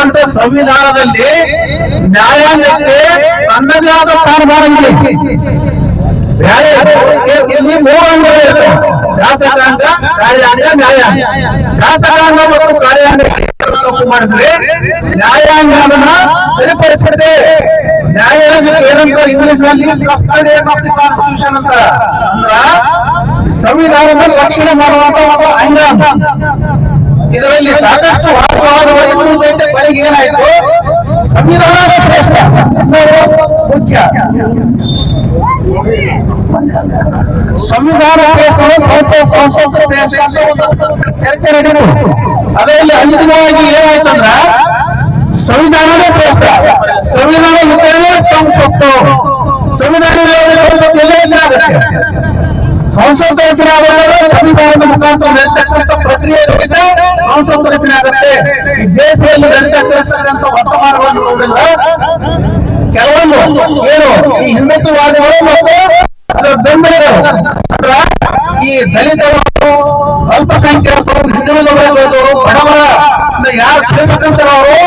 ಬರೆದಿರ್ತಕ್ಕಂಥ ಸಂವಿಧಾನದಲ್ಲಿ ನ್ಯಾಯಾಂಗಕ್ಕೆ ತನ್ನದೇ ಆದ ಸ್ಥಾನಮಾನ ಇದೆ. ಇಲ್ಲಿ ಮೂರು ಅಂಗಗಳು, ಶಾಸಕಾಂಗ, ಕಾರ್ಯಾಂಗ, ನ್ಯಾಯಾಂಗ. ಶಾಸಕಾಂಗ ಮತ್ತು ಕಾರ್ಯಾಂಗ ತಪ್ಪು ಮಾಡಿದ್ರೆ ನ್ಯಾಯಾಂಗವನ್ನ ಸರಿಪಡಿಸುತ್ತೆ. ನ್ಯಾಯಾಂಗಕ್ಕೆ ಏನಂತ ಇಂಗ್ಲಿಷ್ ನಲ್ಲಿ ಕಸ್ಟಡಿಯನ್ ಆಫ್ ದಿ ಕಾನ್ಸ್ಟಿಟ್ಯೂಷನ್ ಅಂತ, ಅಂದ್ರ ಸಂವಿಧಾನದ ರಕ್ಷಣೆ ಮಾಡುವಂತ ಒಂದು ಅಂಗ. ಇದರಲ್ಲಿ ಸಾಕಷ್ಟು ವಾದವಾದಗಳು ಸಹಿತ ಬೆಳಗ್ಗೆ ಏನಾಯ್ತು, ಸಂವಿಧಾನದ ಶ್ರೇಷ್ಠ ಮುಖ್ಯ, ಸಂವಿಧಾನ ಚರ್ಚೆ ನಡೆಯಿತು. ಅದರಲ್ಲಿ ಅಂತಿಮವಾಗಿ ಏನಾಯ್ತಂದ್ರ ಸಂವಿಧಾನವೇ ಶ್ರೇಷ್ಠ, ಸಂವಿಧಾನ ಇದ್ದರೆ ಸಂಸತ್ತು, ಸಂವಿಧಾನ ಆಗುತ್ತೆ. ಸಂಸತ್ತು ರಚನೆ ಆಗುವಾಗ ಸಂವಿಧಾನದ ಮುಖಾಂತರ ನಡೀತಕ್ಕಂಥ ಪ್ರಕ್ರಿಯೆ ಸಂಸತ್ತು ರಚನೆ ಆಗುತ್ತೆ. ಈ ದೇಶದಲ್ಲಿ ನಡೀತಕ್ಕಂಥ ವರ್ತಮಾನವನ್ನು ನೋಡಿದ್ರೆ ಕೆಲವೊಂದು ಏನು ಈ ಹಿಂದುತ್ವವಾದಿಗಳು ಮತ್ತು ಅದರ ಬೆಂಬಲಿಗರು ಅಂದ್ರ ಈ ದಲಿತರು, ಅಲ್ಪಸಂಖ್ಯಾತರು, ಹಿಂದುಳಿದವರು, ಬಡವರ ಯಾರು ತಿಳ್ಬೇಕಂತಾರ ಅವರು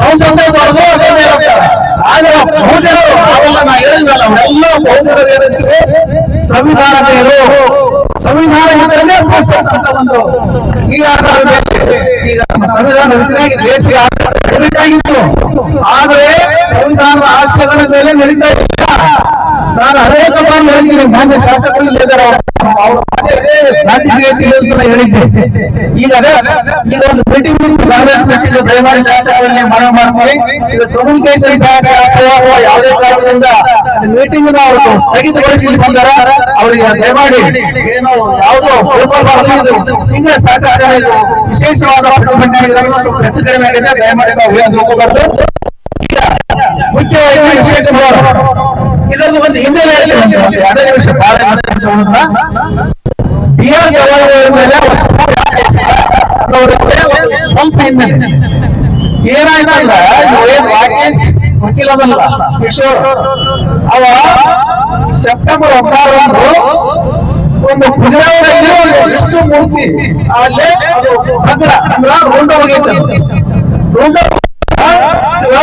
ಸಂಸತ್ತು ಬರೋದು ಅದೇ ಹೇಳ್ತಾರೆ. ಆದ್ರೆ ಬಹುಜನರು ಅವೆಲ್ಲ ನಾ ಹೇಳಿದ್ವಲ್ಲ, ಎಲ್ಲ ಬಹುಜನರು ಏನಂದ್ರೆ ಸಂವಿಧಾನ ಬೇರು, ಸಂವಿಧಾನ ಇದ್ರೇ ಸಂಸತ್ತು ಅಂತ ಒಂದು ಈ ಆಧಾರದಲ್ಲಿ ಈಗ ಸಂವಿಧಾನ ರಚನೆಯಾಗಿ ದೇಶಕ್ಕೆ ಆಗಿತ್ತು. ಆದ್ರೆ ಸಂವಿಧಾನದ ಆಶಯಗಳ ಮೇಲೆ ನಡೀತಾ ಇಲ್ಲ. ನಾನು ಅನೇಕ ಬಾರಿ ಹೇಳಿದ್ದೀನಿ, ಮಾನ್ಯ ಶಾಸಕರು ಇಲ್ಲಿದ್ದಾರೆ, ಹೇಳಿದ್ದೆ. ಈಗ ಈಗ ಒಂದು ಮೀಟಿಂಗ್ ದಯಮಾಡಿ ಶಾಸಕರಲ್ಲಿ ಮನವಿ ಮಾಡ್ಕೊಳ್ಳಿ. ಈಗ ಕಮ್ಯುನಿಕೇಶನ್ ಶಾಸಕ ಅಥವಾ ಯಾವುದೇ ಕಾರಣದಿಂದ ಮೀಟಿಂಗ್ ಅವರು ಸ್ಥಗಿತಗೊಳಿಸಿ ಬಂದಾರ, ಅವರಿಗೆ ದಯಮಾಡಿ ಏನು ಯಾವುದೋ ಹಿಂಗ ಶಾಸಕ ವಿಶೇಷವಾದ ಸ್ವಲ್ಪ ಹೆಚ್ಚು ಕಡಿಮೆ ಆಗಿದೆ, ದಯಮಾಡಿ ನಾವು ಹೋಗಬಾರ್ದು. ಮುಖ್ಯವಾಗಿ ಇದರದ್ದು ಒಂದು ಹಿನ್ನೆಲೆ ಅದೇ ವಿಷಯ ಬಹಳ ಬಿಆರ್ ಗವಾಯಿ ಮೇಲೆ ಸ್ವಲ್ಪ ಹಿನ್ನೆಲೆ ಏನಾಯ್ತಂದ್ರ, ರಾಕೇಶ್ ವಕೀಲದಲ್ಲ ಕಿಶೋರ್ ಅವ ಸೆಪ್ಟೆಂಬರ್ 16 ಒಂದು ಗುಜರಾತ್ನಲ್ಲಿ ಒಂದು ವಿಷ್ಣು ಮೂರ್ತಿ ಅಲ್ಲೇ ಅದು ಭದ್ರ ಅಂದ್ರ ರುಂಡ ಹೋಗೈತೆ. ರುಂಡ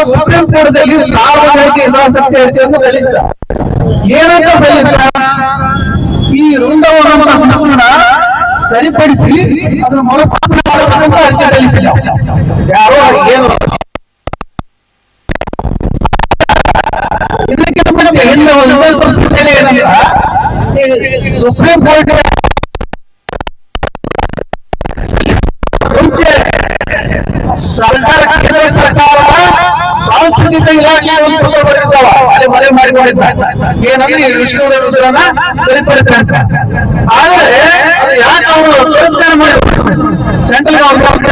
ಸುಪ್ರೀಂ ಕೋರ್ಟ್ದಲ್ಲಿ ಸಾರ್ವಜನಿಕ ಹಿತಾಸಕ್ತಿ ಅರ್ಜಿಯನ್ನು ಸಲ್ಲಿಸಿದ. ಏನಂತ ಸಲ್ಲಿಸಿದ, ಈ ರುಂಡವನ್ನು ಸರಿಪಡಿಸಿ ಅದನ್ನು ಮರುಸ್ಥಾಪನೆ ಮಾಡಬೇಕಂತ ಅರ್ಜಿ ಸಲ್ಲಿಸಿದ. ಯಾರೋ ಏನು ಇದಕ್ಕಿಂತ ಮುಂಚೆ ಏನಂದ್ರ ಸುಪ್ರೀಂ ಕೋರ್ಟ್ ಸರ್ಕಾರ, ಕೇಂದ್ರ ಸರ್ಕಾರದ ಸಾಂಸ್ಕೃತಿಕ ಇಲಾಖೆ ಒಂದು ಪತ್ರ ಬರೆದಿದ್ದಾವ, ಅದೇ ಮನೆ ಮಾಡಿಕೊಂಡಿದ್ದ ಏನಂದ್ರೆ ವಿಷ್ಣುವರ್ಧನ ಸರಿಪಡಿಸ. ಆದ್ರೆ ಅದು ಯಾಕೆ ಅವರು ತಿರಸ್ಕಾರ ಮಾಡಿ ಸೆಂಟ್ರಲ್ ಗವರ್ಮೆಂಟ್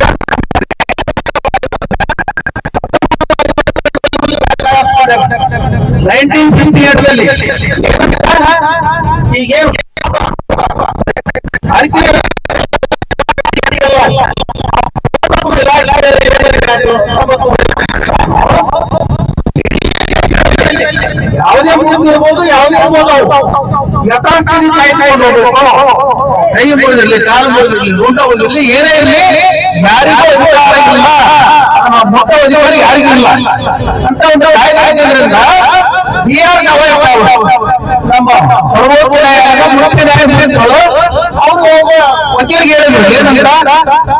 1958 ಹೀಗೆ ಯಾವುದೇ ಮುಗಿದು ಇರ್ಬೋದು, ಯಾವುದೇ ಯಥಾಸ್ಥಿತಿ ಕಾಯ್ದುಕೊಂಡು ಹೋಗ್ಬೇಕು. ಕೈ ಮುಗಿದಿರಲಿ, ಕಾಲು ಮುಗಿದಿರಲಿ, ರುಂಡ ಮುಗಿದಿರಲಿ, ಏನೇ ಇರಲಿ, ಯಾರಿಗೂ ಅಧಿಕಾರ ಇಲ್ಲ, ಮೊತ್ತ ಅಧಿಕಾರಿ ಯಾರಿಗಿಲ್ಲ ಅಂತ ಒಂದು ಕಾಯ್ದೆಯಿಂದ ನಮ್ಮ ಸರ್ವೋಚ್ಚ ನ್ಯಾಯಾಲಯದ ಮುಖ್ಯ ನ್ಯಾಯಾಧೀಶರು ಅವರು ವಕೀಲಿಗೆ ಹೇಳಿದ್ರು ಏನಂತ,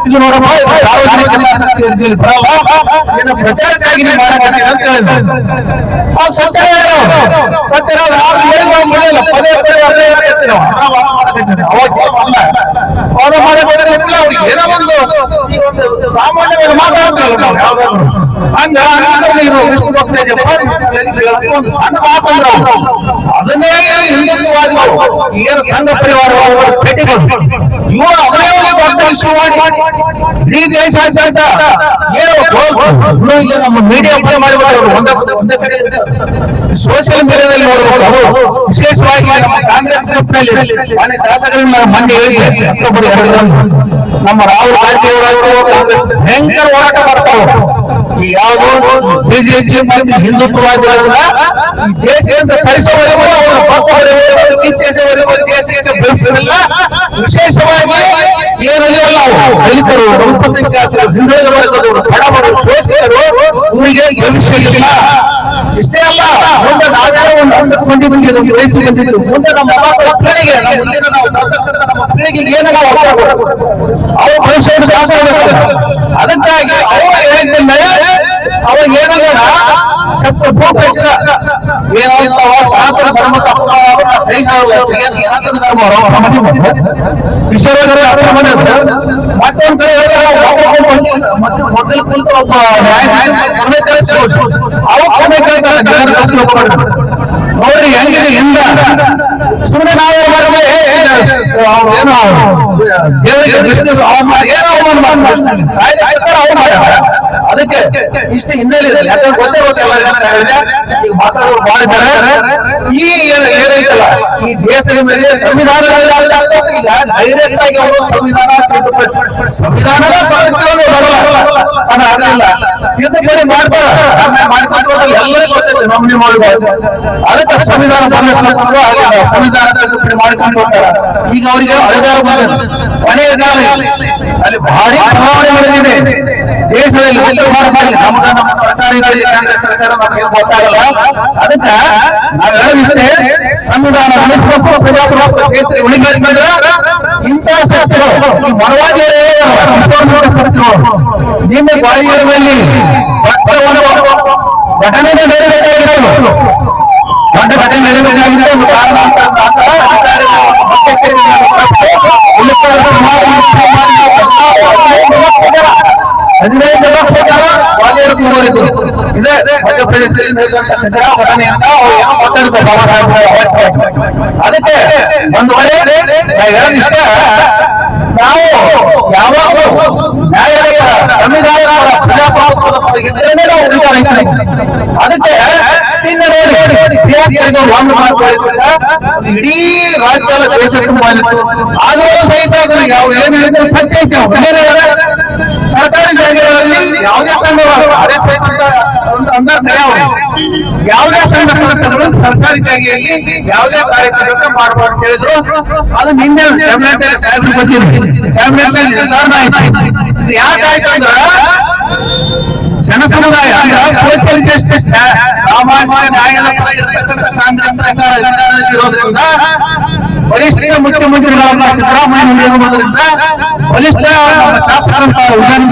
ಇದು ನೋಡಮ್ಮ ಸಾರ್ವಜನಿಕ ಹಿತಾಸಕ್ತಿ ಅರ್ಜಿಯಲ್ಲಿ ಬರಲ್ಲ, ಇದನ್ನು ಪ್ರಚಾರಕ್ಕಾಗಿ ನೀವು ಮಾಡಬೇಕು ಅಂತ ಹೇಳಿದ್ರು. ಅವ್ರು ಸತ್ಯ ಹೇಳಿಲ್ಲ, ಪದೇ ಪದೇ ಅದೇ ಹೇಳ್ತೀವಿ ನಾವು, ವಾದ ಮಾಡಬೇಕಿಲ್ಲ. ಅವ್ರಿಗೆ ಏನೋ ಒಂದು ಸಾಮಾನ್ಯವಾಗಿ ಮಾತಾಡ್ತಾರಲ್ಲ ನಾವು ಯಾವ್ದಾದ್ರು ಹಂಗ ವಿಷ್ಣು ಭಕ್ತ ಒಂದು ಸಣ್ಣ ಮಾತಂದ್ರ ಅದನ್ನೇ ಹಿಂದುತ್ವವಾದಿಗಳು ಏನು ಸಂಘ ಪರಿವಾರ ಚಟಿಗಳು ಇವರು ಅವರೇ ದೊಡ್ಡ ಇಶ್ಯೂ ಮಾಡಿ ಇಡೀ ದೇಶಾದ್ಯಂತ ಏನು ನಮ್ಮ ಮೀಡಿಯಾ ಪ್ಲೇ ಮಾಡಿಬಿಟ್ಟರು. ಒಂದೇ ಕಡೆ ಸೋಷಿಯಲ್ ಮೀಡಿಯಾದಲ್ಲಿ ನೋಡಬಹುದು. ಅದು ವಿಶೇಷವಾಗಿ ನಮ್ಮ ಕಾಂಗ್ರೆಸ್ ಗ್ರೂಪ್ನಲ್ಲಿ ಮನೆ ಶಾಸಕರನ್ನ ಮೊನ್ನೆ ಹೇಳಿದೆ, ಅಕ್ಟೋಬರ್ 2 ನಮ್ಮ ರಾಹುಲ್ ಗಾಂಧಿ ಅವರು ಭಯಂಕರ ಹೋರಾಟ ಮಾಡ್ತಾರೆ. ಈ ಯಾವುದು ಬಿಜೆಪಿ ಮತ್ತು ಹಿಂದುತ್ವವಾದಿಗಳನ್ನ ದೇಶದಿಂದ ಸರಿಸುವವರೆಗೂ ಅವರ ಪಕ್ಷವರೆಗೂ ದೇಶವರೆಗೂ ದೇಶಕ್ಕೆ ಬೆಳೆಸಲಿಲ್ಲ. ವಿಶೇಷವಾಗಿ ಏನಲ್ಲ ದಲಿತರು, ಅಲ್ಪಸಂಖ್ಯಾತರು, ಹಿಂದುಳಿದ ವರ್ಗದವರು, ಬಡವರು, ಶೋಷಿತರು ಇವರಿಗೆ ಭವಿಷ್ಯ ಇಲ್ಲ. ಇಷ್ಟೇ ಅಲ್ಲ, ಮುಂದೆ ನಾವೇ ಒಂದು ಮಂದಿ ಬಂದಿದ್ದು ವಯಸ್ಸು ಬಂದಿದ್ದು, ಮುಂದೆ ನಮ್ಮ ಮಕ್ಕಳ ಪೀಳಿಗೆ, ಮುಂದಿನ ನಾವು ಬರ್ತಕ್ಕಂಥ ನಮ್ಮ ಪೀಳಿಗೆಗೆ ಏನು ನಾವು ಅವ್ರ ಭವಿಷ್ಯವನ್ನು ಸಾಧಿಸಬೇಕು. ಅದಕ್ಕಾಗಿ ಅವರು ಹೇಳಿದ್ಮೇಲೆ ಅವಾಗ ಏನಲ್ಲ ಸ್ವಲ್ಪ ಭೂಪೇಶ ಏನಾಗ್ತಾವ ಸನಾತನ ಧರ್ಮ ಸಹಿಸಲ್ಲ ಮತ್ತೊಂದು ಕಡೆ ಮೊದಲು ಕುರಿತು ಒಬ್ಬ ಅವು ಕ್ಷಮೆ ಕೇಳ್ತಾರೆ ನೋಡ್ರಿ ಹೆಂಗಿದೆ ಹಿಂದ ಸುಮ್ಮನೆ ನಾವೇನು ಮಾಡಿದ್ರೆ ಏನೋ ದೇವರಿಗೆ ಬಿಸ್ನೆಸ್ ಏನೋ ಅದಕ್ಕೆ ಇಷ್ಟು ಹಿನ್ನೆಲೆ ಇದೆ. ಯಾಕಂದ್ರೆ ಗೊತ್ತೇ ಗೊತ್ತಿಲ್ಲ ಈಗ ಮಾತಾಡೋರು ಬಹಳ ಇದ್ದಾರೆ. ಈ ಏನೈತಲ್ಲ ಈ ದೇಶದ ಮೇಲೆ ಸಂವಿಧಾನದಲ್ಲಿ ಡೈರೆಕ್ಟ್ ಆಗಿ ಅವರು ಸಂವಿಧಾನದ ಆಗಲಿಲ್ಲ ತಿದ್ದುಪಡಿ ಮಾಡ್ತಾರೆ ಎಲ್ಲರಿಗೂ ಗೊತ್ತಿದೆ ನೋಂದಣಿ ಮಾಡಬಹುದು. ಅದಕ್ಕೆ ಸಂವಿಧಾನ ಪಾಲಿಸಲು ಆಗಿಲ್ಲ, ಸಂವಿಧಾನ ತಿದ್ದುಪಡಿ ಮಾಡಿಕೊಂಡು ಹೋಗ್ತಾರೆ. ಈಗ ಅವರಿಗೆ ಅಧಿಕಾರ ಕೊನೆಯ ಕಾಲ ಅಲ್ಲಿ ಭಾರಿ ಬದಲಾವಣೆ ನಡೆದಿದೆ ದೇಶದಲ್ಲಿ. ನಮ್ಗ ನಮ್ಮ ಸರ್ಕಾರಗಳಲ್ಲಿ ಕಾಂಗ್ರೆಸ್ ಸರ್ಕಾರ ನಮ್ಗೆ ಗೊತ್ತಾಗಲ್ಲ. ಅದಕ್ಕೆ ನಾವು ಹೇಳೋದಿಷ್ಟೇ, ಸಂವಿಧಾನ ಉಳಿಸಬೇಕು, ಪ್ರಜಾಪ್ರಭುತ್ವ ದೇಶದಲ್ಲಿ ಉಳಿಬೇಕಂದ್ರೆ ಇಂತಹ ಸಂಸ್ಥೆಗಳು ಈ ಮನವಾಗಿ ನಿನ್ನೆ ಬಾಯಿಯಲ್ಲಿ ಘಟನೆ ನಡೆಯಬೇಕಾಗಿರೋದು ದೊಡ್ಡ ಘಟನೆ ನಡೆಯಬೇಕಾಗಿದೆ. ಒಂದು ಕಾರಣ ಹದಿನೈದು ಲಕ್ಷ ಜನ ಬಾಲಿಯರು ಕೂರಿದ್ರು. ಇದೇ ಮಧ್ಯಪ್ರದೇಶದಲ್ಲಿ ನಡೆದಂತಹ ಘಟನೆ ಅಂತ ಮಾತಾಡ್ತಾರೆ ಬಾಬಾ ಸಾಹೇಬ್. ಅದಕ್ಕೆ ಒಂದು ವೇಳೆ ಇಷ್ಟ ನಾವು ಯಾವಾಗಲೂ ನ್ಯಾಯಾಲಯ ಸಂವಿಧಾನ ಪ್ರಜಾಪ್ರಭುತ್ವದ ಪರಗಿದ್ರೇನೆ ನಾವು ಅಧಿಕಾರ. ಅದಕ್ಕೆ ಇಡೀ ರಾಜ್ಯದ ದೇಶ ಆದರೂ ಸಹಿತ ಯಾವ ಏನು ಹೇಳಿದ್ರೆ ಸತ್ಯ ಸರ್ಕಾರಿ ಜಾಗಗಳಲ್ಲಿ ಯಾವುದೇ ಸಂಘಗಳು ಯಾವುದೇ ಸಂಘ ಸಂಸ್ಥೆಗಳು ಸರ್ಕಾರಿ ಜಾಗೆಯಲ್ಲಿ ಯಾವುದೇ ಕಾರ್ಯಕ್ರಮ ಮಾಡಬಾರ್ದು ಹೇಳಿದ್ರು. ಅದು ನಿನ್ನೆ ಕ್ಯಾಬಿನೆಟ್ ಸಾಹೇಬ್ ಗೊತ್ತಿದೆ, ಕ್ಯಾಬಿನೆಟ್ ನಿರ್ಧಾರ ಆಯ್ತು. ಇದು ಯಾಕಾಯ್ತು ಅಂದ್ರ ಜನ ಸಮುದಾಯ ಸೋಷಿಯಲ್ ಜಸ್ಟಿಸ್ ಸಾಮಾಜಿಕ ನ್ಯಾಯದ ಪರ ಇರತಕ್ಕಂಥ ಕಾಂಗ್ರೆಸ್ ಸರ್ಕಾರ ಇರೋದ್ರಿಂದ ಬಲಿಷ್ಠ ಮುಖ್ಯಮಂತ್ರಿಗಳನ್ನ ಸಿದ್ದರಾಮಯ್ಯ ಇರೋದ್ರಿಂದ ಬಲಿಷ್ಠ ಶಾಸಕರಂತ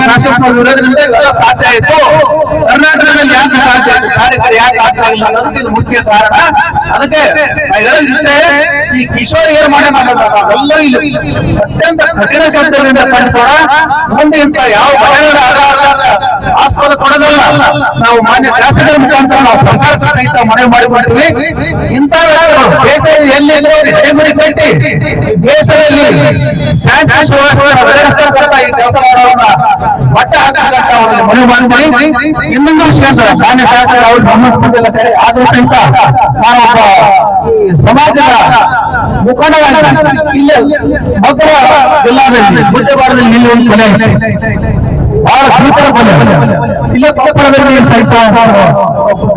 ಶಾಸಕರು ಇರೋದ್ರಿಂದ ಇವೆಲ್ಲ ಸಾಧ್ಯ ಆಯಿತು. ಕರ್ನಾಟಕದಲ್ಲಿ ಯಾಕೆ ಸಾಧ್ಯ ಆಯ್ತು, ಕಾರ್ಯಕರ್ತ ಯಾಕೆ ಆಗ್ತಾ ಇಲ್ಲ ಅನ್ನೋದಕ್ಕೆ ಇದು ಮುಖ್ಯ ಕಾರಣ. ಅದಕ್ಕೆ ಈ ಕಿಶೋರ್ ಏನ್ ಮಾಡಿ ನಾವೆಲ್ಲರೂ ಇಲ್ಲಿ ಅತ್ಯಂತ ಕಠಿಣ ಶಬ್ದಗಳಿಂದ ಖಂಡಿಸೋಣ. ಮುಂದೆ ಇಂತ ಯಾವ ಮನೆಗಳ ಆಸ್ಪದ ಕೊಡೋದಲ್ಲ, ನಾವು ಮಾನ್ಯ ಶಾಸಕರ ಮುಖಾಂತರ ನಾವು ಸರ್ಕಾರಕ್ಕೆ ಸಹಿತ ಮನವಿ ಮಾಡಿಕೊಡ್ತೀವಿ. ಇಂಥ ದೇಶ ಎಲ್ಲಿ ಕೈಮಡಿ ಕಟ್ಟಿ ದೇಶದಲ್ಲಿ ಶಾಂತಿ ಸುವ್ಯವಸ್ಥೆ ಕೆಲಸ ಮಾಡೋಣ ಮಟ್ಟ ಹಾಕಂತ ಮನವಿ ಮಾಡ್ತೀವಿ. ಇನ್ನೊಂದು ವಿಷಯ ಮಾನ್ಯ ಶಾಸಕರು ಅವ್ರು ಗಮನಿಸಿಲ್ಲ ಆದ್ರೂ ಸಹಿತ ನಾನೊಬ್ಬ ಸಮಾಜದ ಮುಖಂಡರಾಗಿ ಇಲ್ಲೇ ಮಕ್ಕಳ ಜಿಲ್ಲಾದಲ್ಲಿ ಬುದ್ಧವಾರದಲ್ಲಿ ಇಲ್ಲಿ ಒಂದು ಕೊಲೆ ಬಹಳ ಭೀಕರ ಕೊಲೆ. ಇಲ್ಲೇ ಕೊಪ್ಪಳದಲ್ಲಿ ಸಹಿತ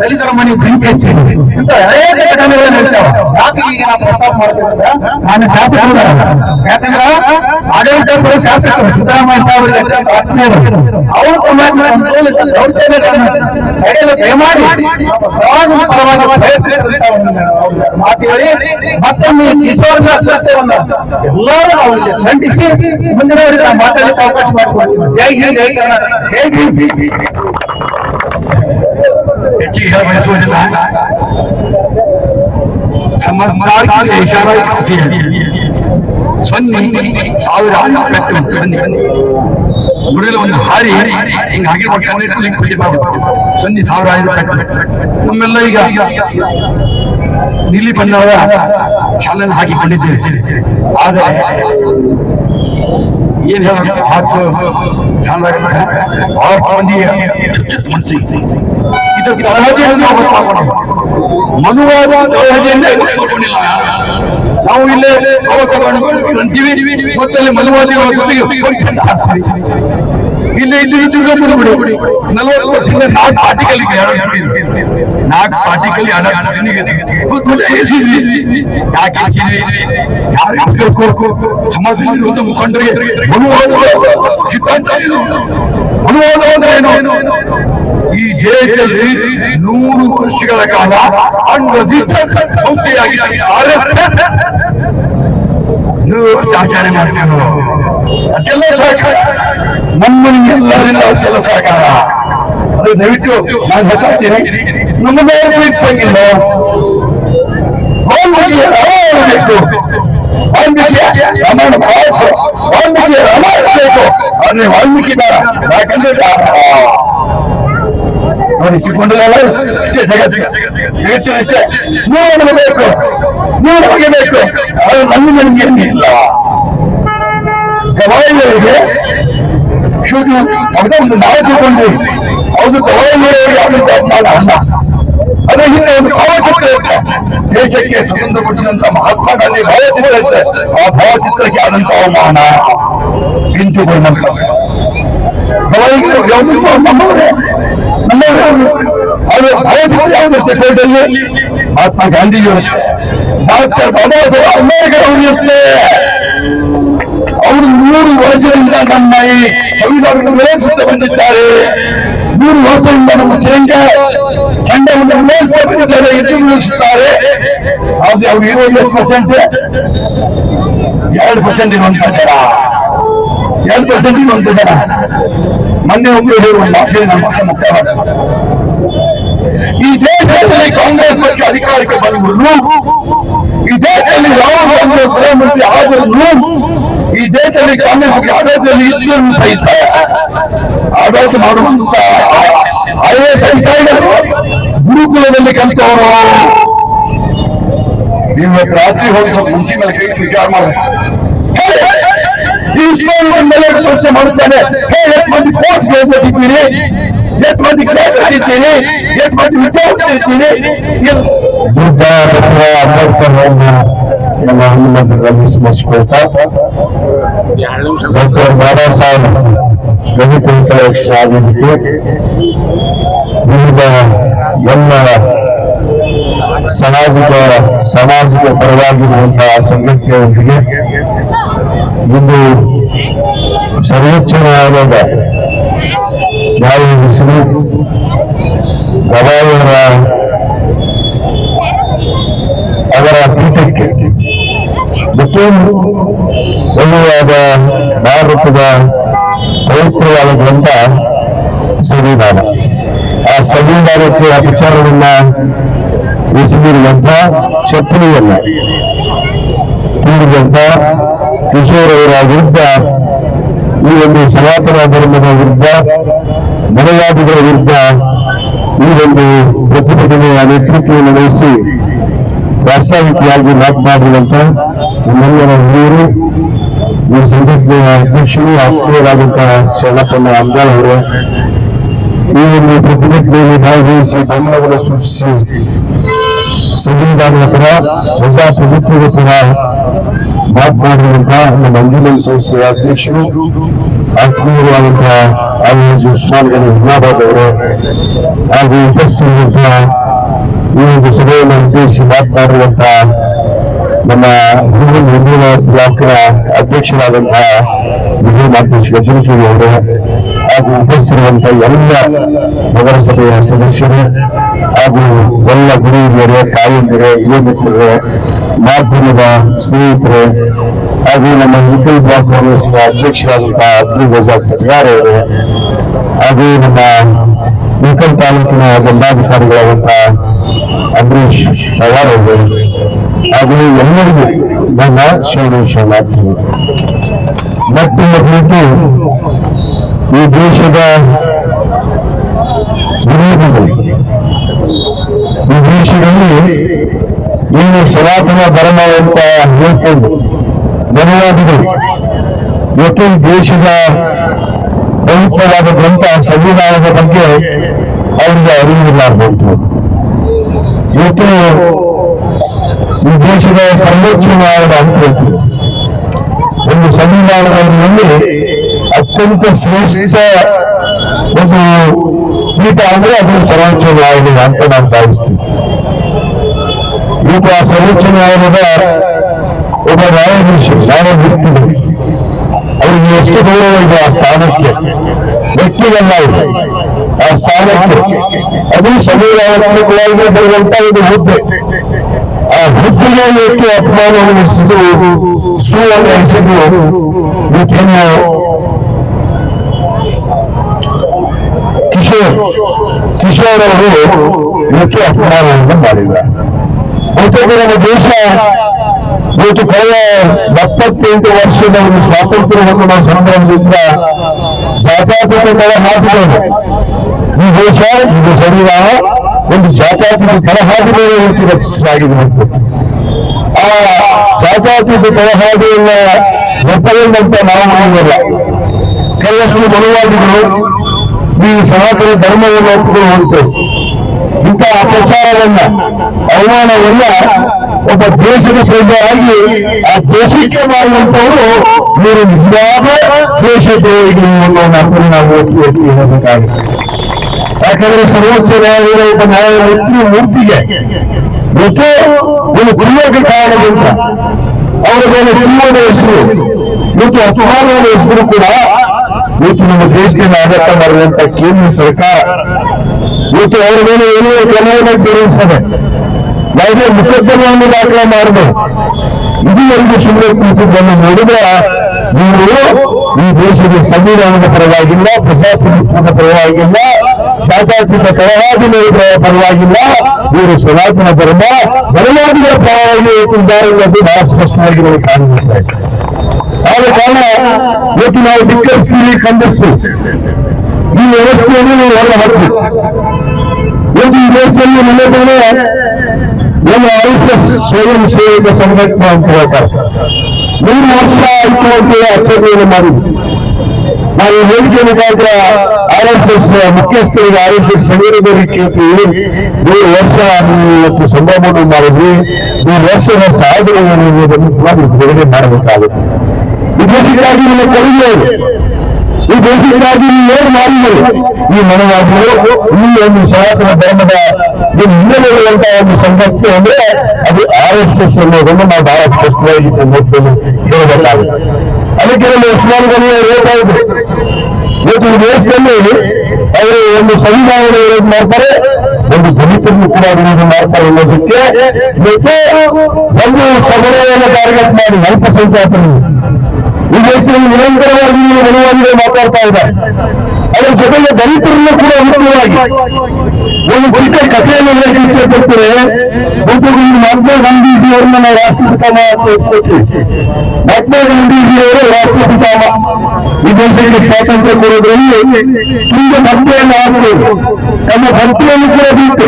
ದಲಿತರ ಮನೆ ಬೆಂಕಿ ಹಚ್ಚಿ ಇಂಥ ಅನೇಕ ಘಟನೆಗಳು ನಡೀತಾವ. ಯಾಕೆ ಈಗ ನಾವು ಪ್ರಸ್ತಾಪ ಮಾಡ್ತೀವಿ, ನಾನು ಶಾಸಕರು ಯಾಕಂದ್ರೆ ಆಡಳಿತ ಶಾಸಕರು ಸಿದ್ದರಾಮಯ್ಯ ಸಾಹೇಬರಿಗೆ ಅವರು ದಯಮಾಡಿ ಸಮಾಜದ ಪರವಾಗಿ ಮಾತು ಹೇಳಿ ಮತ್ತೊಮ್ಮೆ ಕಿಶೋರ್ನ ಸತ್ಯವನ್ನು ಎಲ್ಲರೂ ಖಂಡಿಸಿ ಮುಂದಿನವರಿಗೆ ಮಾತಾಡಲಿಕ್ಕೆ ಅವಕಾಶ ಮಾಡಿಕೊಡ್ತೀವಿ. ಜೈ ಹಿಂದ್, ಜೈ ಕರ್ನಾಟಕ, ಜೈ ಭೀಮ್. ಹೆಚ್ಚಿಗೆ ಹೇಳ ಬಯಸುವುದಿಲ್ಲ. ಸಮರ್ಪಣೆ ಇಶಾರಾ ಕಾಫಿ ಸೊನ್ನೆ ಸಾವಿರ ಸೊನ್ನೆ ಗುಡಿಯಲ್ಲಿ ಒಂದು ಹಾರಿ ಹಿಂಗೆ ಹಾಗೆ ಕುಳಿತು ಸೊನ್ನೆ 1500 ನಮ್ಮೆಲ್ಲ ಈಗ ನೀಲಿ ಬಣ್ಣದ ಚಾಲನೆ ಹಾಕಿಕೊಂಡಿದ್ದೇವೆ. ಆದರೆ ಏನ್ ಹೇಳಬೇಕು, ಹಾಕು ಸಾಲಾಗ ಮಂದಿ ಮನಸ್ಸಿಗೆ ಇದು ತಳಹದಿಯನ್ನು ಮನುವಾದ ತಳಹದಿಯನ್ನೇ ತಗೊಂಡಿಲ್ಲ. ನಾವು ಇಲ್ಲೇ ಅಂತೀವಿ, ಮತ್ತೆ ಮನುವಾದಿ ಇಲ್ಲಿ ತಿರ್ಗೊಂಡ್ಬಿಡು 40 ವರ್ಷದಿಂದ 4 ಪಾರ್ಟಿಕಲ್ಗೆ 4 ಪಾರ್ಟಿಕಲ್ ಸಮಾಜದಲ್ಲಿರುವಂತ ಮುಖಂಡರಿಗೆ ಸಿದ್ಧಾಂತ ಅನುವಾದ ಅಂದ್ರೆ ಏನು? ಈ ದೇಶದಲ್ಲಿ 100 ವರ್ಷಗಳ ಕಾಲ ಸಂಸ್ಥೆಯಾಗಿ RSS 100 ವರ್ಷ ಆಚರಣೆ ಮಾಡ್ತೇವೆ. ಅದೆಲ್ಲ ಸಹಕಾರ ನಮ್ಮಲ್ಲಿ ಎಲ್ಲರಿಲ್ಲ, ಅದೆಲ್ಲ ಸಹಕಾರ. ಅದು ದಯವಿಟ್ಟು ನಾನು ಹೇಳ್ತೀನಿ, ನಮ್ಮದೇ ಸಂಗಿಲ್ಲ ವಾಲ್ಮೀಕಿಯ ರಾಮಾಯಣ ಬೇಕು, ವಾಲ್ಮೀಕಿಯ ರಾಮಾಯಣ ವಾಲ್ಮೀಕಿಯ ರಾಮಾಯಣ ಬೇಕು. ಆದ್ರೆ ವಾಲ್ಮೀಕಿ ಬೇಡ, ಯಾಕಂದ್ರೆ ನೋಡಿ ಕಿತ್ಕೊಂಡಲ್ಲ ಇಷ್ಟೇ ಜಗತ್ತಿನ ಇಷ್ಟೇ. ನೀವು ನಮಗೆ ಬೇಕು, ನೀವು ನಮಗೆ ಬೇಕು, ಅದು ನಮಗೆ ಇಲ್ಲ. ಗವಾಯಿಗಳಿಗೆ ಶುದ್ಧ ಒಂದು ನಾವು ತಿಳ್ಕೊಂಡ್ವಿ, ಅವ್ರು ಗವಾಯಿಗಳಿಗೆ ಅನ್ನ ಅದ್ರ ಹಿಂದೆ ಒಂದು ಭಾವಚಿತ್ರ ಇರುತ್ತೆ. ದೇಶಕ್ಕೆ ಸ್ವತಂತ್ರಗೊಳಿಸಿದಂತ ಮಹಾತ್ಮ ಗಾಂಧಿ ಭಾವಚಿತ್ರ ಇರುತ್ತೆ. ಆ ಭಾವಚಿತ್ರಕ್ಕೆ ಆದಂತ ಅವಮಾನ ಇಂಟುಗಳು ಗವಾಯಿಗಳು ನಮ್ಮವರೇ ಅದು ಭಾವಚಿತ್ರ ಯಾವ್ದಿರುತ್ತೆ ಕೋರ್ಟಲ್ಲಿ? ಮಹಾತ್ಮ ಗಾಂಧೀಜಿ ಇರುತ್ತೆ, ಡಾಕ್ಟರ್ ಬಾಬಾ ಸಾಹೇಬ್ ಅಂಬೇಡ್ಕರ್ ಅವರು ಇರುತ್ತೆ. ಅವರು 100 ವರ್ಷದಿಂದ ನಮ್ಮ ಈ ಸಂವಿಧಾನವನ್ನು ವಿರೋಧಿಸುತ್ತಾ ಬಂದಿದ್ದಾರೆ. 100 ವರ್ಷದಿಂದ ನಮ್ಮ ಚಂಡವನ್ನು ವಿರೋಧಿಸುತ್ತಾ ಬಂದಿದ್ದಾರೆ, ಎದ್ದು ವಿರೋಧಿಸುತ್ತಾರೆ. ಆದ್ರೆ ಅವ್ರು ಇರೋ 2% ಇರುವಂತ ಜನ, 2% ಇರುವಂತ ಜನ. ಮೊನ್ನೆ ಒಬ್ಬರು ಹೇಳುವ ಮಾತಿನ ನಮ್ಮ ಮುಖ್ಯವಾದ, ಈ ದೇಶದಲ್ಲಿ ಕಾಂಗ್ರೆಸ್ ಪಕ್ಷ ಅಧಿಕಾರಕ್ಕೆ ಬಂದ್ರು, ಈ ದೇಶದಲ್ಲಿ ರಾಹುಲ್ ಗಾಂಧಿ ಪ್ರಧಾನಮಂತ್ರಿ ಆದರೂ, ಈ ದೇಶದಲ್ಲಿ ಕಾಂಗ್ರೆಸ್ ಆಡಳಿತದಲ್ಲಿ ಇದ್ದರೂ ಸಹಿತ ಆಡಳಿತ ಮಾಡುವಂತ IAS ಅಧಿಕಾರಿಗಳು ಗುರುಕುಲದಲ್ಲಿ ಕಲಿತವರು. ಇವತ್ತು ರಾತ್ರಿ ಹೋಗಿ ಸ್ವಲ್ಪ ಮುಂಚೆ ಮೇಲೆ ಕೈ ವಿಚಾರ ಮಾಡಿ ಈ ಪ್ರಶ್ನೆ ಮಾಡುತ್ತಾನೆ, ಎಷ್ಟು ಮಂದಿ ಕೋರ್ಸ್ ಇದ್ದೀರಿ, ಎಷ್ಟು ಮಂದಿ ಗ್ರಾಜುಯೇಟ್ ಇದ್ದೀರಿ, ಎಷ್ಟು ಮಂದಿ ವಿದ್ಯಾರ್ಥಿ ಇದ್ದೀರಿ. ಬುದ್ಧ ದಸರಾ ಅಂಬೇಡ್ಕರ್ ನಮ್ಮ ಹನುಮಂತರಲ್ಲಿ ಸ್ಮರಿಸಿಕೊಳ್ತಾ ಡಾಕ್ಟರ್ ಬಾಬಾ ಸಾಹೇಬ್ ಗಣಿತ ಸಾಧನೆಗೆ ವಿವಿಧ ಎಲ್ಲ ಸಾಮಾಜಿಕ ಪರವಾಗಿರುವಂತಹ ಸಂಘಟನೆಯೊಂದಿಗೆ ಇಂದು ಸರ್ವೋಚ್ಚ ನ್ಯಾಯಾಲಯದ ನ್ಯಾಯಾಧೀಶರು ಗವಾಯಿಯವರ ಅವರ ಪೀಠಕ್ಕೆ ಮತ್ತು ಒಳ್ಳೆಯಾದ ಭಾರತದ ಪವಿತ್ರವಾದ ಗ್ರಂಥ ಸಂವಿಧಾನ, ಆ ಸಂವಿಧಾನಕ್ಕೆ ಅಪಚಾರವನ್ನ ಎಸಗಿರುವಂತ ಶತ್ರುವನ್ನ ಕೂಡಿದಂತ ಕಿಶೋರ್ ಅವರ ವಿರುದ್ಧ, ಈ ಒಂದು ಸನಾತನ ಧರ್ಮದ ವಿರುದ್ಧ, ಮನವಾದಿಗಳ ವಿರುದ್ಧ ಈ ಒಂದು ಪ್ರತಿಭಟನೆಯ ನೇತೃತ್ವವನ್ನು ವಹಿಸಿ ಪ್ರಾಸ್ತಾವಿಕವಾಗಿ ಮಾತನಾಡಿದಂತ ನಮ್ಮೆಲ್ಲರ ಹಿರಿಯರು, ಈ ಸಂಸತ್ತಿನ ಅಧ್ಯಕ್ಷರು ಆತ್ಮೀಯರಾದಂತಹ ಶರಣಪ್ಪಣ್ಣ ಅಂಬಾಳ್ ಅವರು ಈ ಒಂದು ಪ್ರತಿಭಟನೆಯಲ್ಲಿ ಭಾಗವಹಿಸಿ ಬೆಂಬಲವನ್ನು ಸೂಚಿಸಿ ಸಂವಿಧಾನದ ಪರ, ಪ್ರಜಾಪ್ರಭುತ್ವದ ಪರ ಮಾತನಾಡಿರುವಂತಹ ನಮ್ಮ ಅಂಜುಮನ್ ಸಂಸ್ಥೆಯ ಅಧ್ಯಕ್ಷರು ಆತ್ಮೀಯರಾದಂತಹ ಆಲ್ಹಾಜ್ ಉಸ್ಮಾನ್ ಗನಿ ಹುಮ್ನಾಬಾದ್ ಅವರು ಹಾಗೂ ಉಪಸ್ಥಿತಿರುವಂತಹ ಈ ಒಂದು ಸಭೆಯನ್ನು ಉದ್ದೇಶಿಸಿ ಮಾತನಾಡಿರುವಂತಹ ನಮ್ಮ ಹಿಂದಿನ ಬ್ಲಾಕ್ನ ಅಧ್ಯಕ್ಷರಾದಂತಹ ವಿಜಯ ಮಾತೇಶ್ ಗಜನಕೇರಿ ಅವರು ಹಾಗೂ ಉಪಸ್ಥಿತಿರುವಂತಹ ಎಲ್ಲ ನಗರಸಭೆಯ ಸದಸ್ಯರು ಹಾಗೂ ಎಲ್ಲ ಗುರು ಹಿರಿಯರೇ, ತಾಯಂದಿರೇ, ಯುವ ಮಿತ್ರರೇ, ಮಾಧ್ಯಮದ ಸ್ನೇಹಿತರೆ ಹಾಗೂ ನಮ್ಮ ಹಿಕ್ಕಲ್ ಬ್ಲಾಕ್ ಕಾಂಗ್ರೆಸ್ನ ಅಧ್ಯಕ್ಷರಾದಂತಹ ಅಬ್ದುಲ್ ರಜಾಕ್ ಖಟ್ಗಾರ್ ಅವರು ಹಾಗೂ ನಮ್ಮ ಹಿಕ್ಕಲ್ ತಾಲೂಕಿನ ದಂಡಾಧಿಕಾರಿಗಳಾದಂತಹ ಅಂಬರೀಶ್ ಶವಾರ್ ಅವರು ಹಾಗೂ ಎಲ್ಲರಿಗೂ ನನ್ನ ಶರಣಾರ್ಥಿಗಳು. ಮತ್ತೊಂದು ಕುರಿತು ಈ ದೇಶದ ವಿರೋಧಿಗಳು, ಈ ದೇಶದಲ್ಲಿ ಏನು ಸನಾತನ ಧರ್ಮ ಅಂತ ಹೇಳ್ಕೊಂಡು ಮನವಾದಿಗಳು ಇವತ್ತು ಈ ದೇಶದ ಪವಿತ್ರವಾದ ಗ್ರಂಥ ಸಂವಿಧಾನದ ಬಗ್ಗೆ ಅವರಿಗೆ ಅರಿವಿಲ್ಲಾರ್ಬೋದು. ಇವತ್ತು ಈ ದೇಶದ ಸರ್ವೋಚ್ಚ ನ್ಯಾಯಾಲಯದ ಅಂಕೈತಿ ಒಂದು ಸಂವಿಧಾನದಲ್ಲಿ ಅತ್ಯಂತ ಶ್ರೇಷ್ಠ ಒಂದು ಪೀಠ ಅಂದ್ರೆ ಅದು ಸರ್ವೋಚ್ಚ ನ್ಯಾಯಾಲಯ ಅಂತ ನಾನು ಭಾವಿಸ್ತೀನಿ. ಇವತ್ತು ಆ ಸರ್ವೋಚ್ಚ ನ್ಯಾಯಾಲಯದ ಒಬ್ಬ ನ್ಯಾಯಮೂರ್ತಿಗಳು ಅವ್ರಿಗೆ ಎಷ್ಟು ಗೌರವ ಇದೆ ಆ ಸ್ಥಾನಕ್ಕೆ, ವ್ಯಕ್ತಿಗಲ್ಲ ಇದೆ ಆ ಸ್ಥಾನಕ್ಕೆ. ಅದು ಸಂವಿಧಾನಾತ್ಮಕವಾಗಿ ಬರುವಂತ ಒಂದು ಹುದ್ದೆ. ಆ ಹುದ್ದೆಗೆ ಎಷ್ಟು ಅಪಮಾನವನ್ನು ಎಸೆದು ಸುಳ್ಳು ಎಸೆದು ಇವತ್ತೇನು ಕಿಶೋರ್ ಅವರು ಇವತ್ತು ಅಪಮಾನವನ್ನು ಮಾಡಿದ್ದಾರೆ. ಬಹುತೇಕ ನಮ್ಮ ದೇಶ ಇವತ್ತು ಕಳೆದ 78 ವರ್ಷದ ಒಂದು ಸ್ವಾತಂತ್ರ್ಯವನ್ನು ನಾವು ಸಂಭ್ರಮದಿಂದ ಜಾತ್ಯತೀತ ತಳಹಾದಿಗಳು ಈ ದೇಶ ಇದು ಸಂವಿಧಾನ ಒಂದು ಜಾತ್ಯತೀತ ತಳಹಾದಿಗಳ ರೀತಿ ರಚಿಸಲಾಗಿದೆ. ಆ ಜಾತ್ಯತೀತ ತಳಹಾದಿಯನ್ನ ಒಪ್ಪಗೊಂಡಂತ ನಾವು ಮಾಡಿಲ್ಲ. ಕೆಲವಷ್ಟು ಮನುವಾದಿಗಳು ಈ ಸನಾತನ ಧರ್ಮವನ್ನು ಒಪ್ಪಿಕೊಂಡು ಇಂತಹ ಅಪಚಾರವನ್ನ ಅವಮಾನವನ್ನ ಒಬ್ಬ ದೇಶದ ಪ್ರಜೆಯಾಗಿ ಆ ದೇಶಕ್ಕೆ ಮಾಡುವಂತವರು ಇವರು ನಿಜವಾದ ದೇಶದ್ರೋಹಿಗಳು ಅನ್ನೋ ಮಾತನ್ನು ನಾವು ಒತ್ತಿ ಹೇಳಬೇಕಾಗುತ್ತೆ. ಯಾಕಂದ್ರೆ ಸರ್ವೋಚ್ಚ ನ್ಯಾಯಾಲಯದ ಒಬ್ಬ ನ್ಯಾಯಮೂರ್ತಿ ಮೂರ್ತಿಗೆ ಇವತ್ತು ಒಂದು ಗುರಿಯಾಗಿ ಕಾರಣದಿಂದ ಅವರ ಮೇಲೆ ಸಿಂಹದ ಹೆಸರು ಇವತ್ತು ಅಪಮಾನದ ಹೆಸರು ಕೂಡ ಇವತ್ತು ನಮ್ಮ ದೇಶದಿಂದ ಆಡಳಿತ ಮಾಡಿದಂತ ಕೇಂದ್ರ ಸರ್ಕಾರ ಇವತ್ತು ಅವರ ಮೇಲೆ ಏನೋ ಕ್ರಮವನ್ನು ಜರುಗಿಸದೆ ಯಾವುದೇ ಮುಖದ್ದಮೆಯನ್ನು ದಾಖಲೆ ಮಾಡಬಹುದು. ಇದುವರೆಗೂ ಸುಮ್ಮನೆ ಕೂತಿದ್ದನ್ನು ನೋಡಿದ್ರೆ ನೀವು ಈ ದೇಶದ ಸಂವಿಧಾನದ ಪರವಾಗಿಲ್ಲ, ಪ್ರಜಾಪ್ರಭುತ್ವದ ಪರವಾಗಿಲ್ಲ, ಜಾತ್ಯತೀತ ತಳಹಾದಿಗಳ ಪರವಾಗಿಲ್ಲ, ಇವರು ಸನಾತನ ಧರ್ಮ ಬಲವಾದಿಗಳ ಪರವಾಗಿ ಇಟ್ಟಿದ್ದಾರೆ ಅನ್ನೋದು ಬಹಳ ಸ್ಪಷ್ಟವಾಗಿರುವ ಕಾಣಿಸುತ್ತಾ ಇದೆ. ಆದ ಕಾರಣ ಇವತ್ತು ನಾವು ಧಿಕ್ಕರಿಸಿ ಖಂಡಿಸ್ತೀವಿ. ಈ ವ್ಯವಸ್ಥೆಯನ್ನು ನೀವು ಹೊರ ಹಾಕಿ ಇವತ್ತು ಈ ದೇಶದಲ್ಲಿ ಮನೆ ನಮ್ಮ RSS ಸ್ವಯಂ ಸೇವಕ ಸಂಘಟನೆ ಅಂತ ಹೇಳ್ತಾರೆ. 3 ವರ್ಷ ಆಯ್ತು ಅಂತೇಳಿ ಆಚರಣೆಯನ್ನು ಮಾಡಿದ್ವಿ. ನಾವು ವೇದಿಕೆ ಮುಖಾಂತರ RSS ಮುಖ್ಯಸ್ಥರಿಗೆ RSS ಸಂಘಟನೆಗೆ ಕೇಳ್ತೀವಿ, 3 ವರ್ಷ ಇವತ್ತು ಸಂಭ್ರಮವನ್ನು ಮಾಡಿದ್ವಿ, 3 ವರ್ಷದ ಸಾಧನೆಯನ್ನು ಬಿಡುಗಡೆ ಮಾಡಬೇಕಾಗುತ್ತೆ. ಈ ದೇಶಕ್ಕಾಗಿ ನಿಮ್ಮ ಕೊಡುಗೆ ಇದೆ. ಈ ದೇಶಕ್ಕಾಗಿ ಏನು ಮಾಡಿದರು ಈ ಮನವಾದಿಗಳು ಈ ಒಂದು ಸನಾತನ ಧರ್ಮದ ಹಿನ್ನೆಲೆಯುವಂತಹ ಒಂದು ಸಂಘಟನೆ ಅಂದ್ರೆ ಅದು RSS ಅನ್ನೋದನ್ನು ನಾವು ಬಹಳ ಸ್ಪಷ್ಟವಾಗಿ ಸಂಘಟನೆ ಹೇಳಬೇಕಾಗುತ್ತೆ. ಅದಕ್ಕೆ ನಮ್ಮ ಉಸ್ಮಾನ್ ಗನಿ ಅವರು ಹೇಳ್ತಾ ಇದ್ರು, ಇವತ್ತು ಈ ದೇಶದಲ್ಲಿ ಅವರು ಒಂದು ಸಂವಿಧಾನ ವಿರೋಧ ಮಾಡ್ತಾರೆ, ಒಂದು ದಲಿತರನ್ನು ಕೂಡ ವಿರೋಧ ಮಾಡ್ತಾರೆ ಅನ್ನೋದಕ್ಕೆ ಇವತ್ತು ಒಂದು ಸಮುದಾಯವನ್ನು ಟಾರ್ಗೆಟ್ ಮಾಡಿ ಅಲ್ಪಸಂಖ್ಯಾತರನ್ನು ಈ ದೇಶದಲ್ಲಿ ನಿರಂತರವಾಗಿ ಮನವಾದಿಗಳು ಮಾತಾಡ್ತಾ ಇದ್ದಾರೆ. ಅದರ ಜೊತೆಗೆ ದಲಿತರನ್ನು ಕೂಡ ಮುಖ್ಯವಾಗಿ ಒಂದು ಚಿಕ್ಕ ಕಥೆಯನ್ನು ಹೇಳಕ್ಕೆ ಇಷ್ಟಪಡ್ತಾರೆ. ಮಹಾತ್ಮ ಗಾಂಧೀಜಿಯವರನ್ನ ನಾವು ರಾಷ್ಟ್ರಪಿತಾಮ ಅಂತ ಇಟ್ಕೊಳ್ತೀವಿ. ಮಹಾತ್ಮ ಗಾಂಧೀಜಿಯವರು ರಾಷ್ಟ್ರಪಿತಾಮ. ಈ ದೇಶಕ್ಕೆ ಸ್ವಾತಂತ್ರ್ಯ ಕೊಡೋದ್ರಲ್ಲಿ ತುಂಬ ಭಕ್ತಿಯನ್ನು ಹಾಕುವುದು, ತಮ್ಮ ಭಕ್ತಿಯನ್ನು ಕೂಡ ಬಿಟ್ಟು